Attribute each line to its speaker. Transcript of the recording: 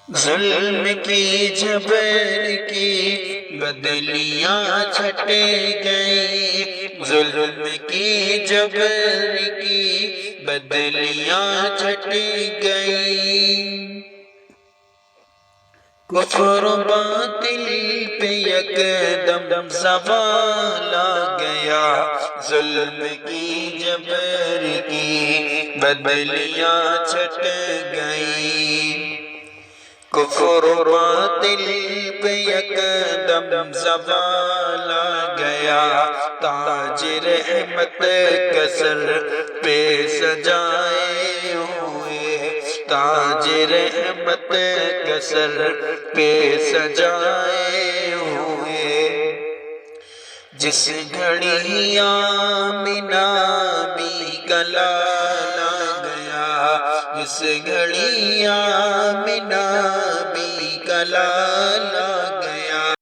Speaker 1: ظلم کی جبر کی بدلیاں چھٹ گئی، ظلم کی جبر کی بدلیاں چھٹ گئی، کفر و باطل پہ یکدم زوال آ گیا، ظلم کی جبر کی بدلیاں چھٹ گئی، کفر و باطل پہ یکدم زوال آ گیا، تاج رحمت کا سر پہ سجائے ہوئے، تاج رحمت کا سر پہ سجائے ہوئے، جس گھڑی آمنہ بھی کا لالا گیا، جس گھڑی آمنہ بھی کا لالا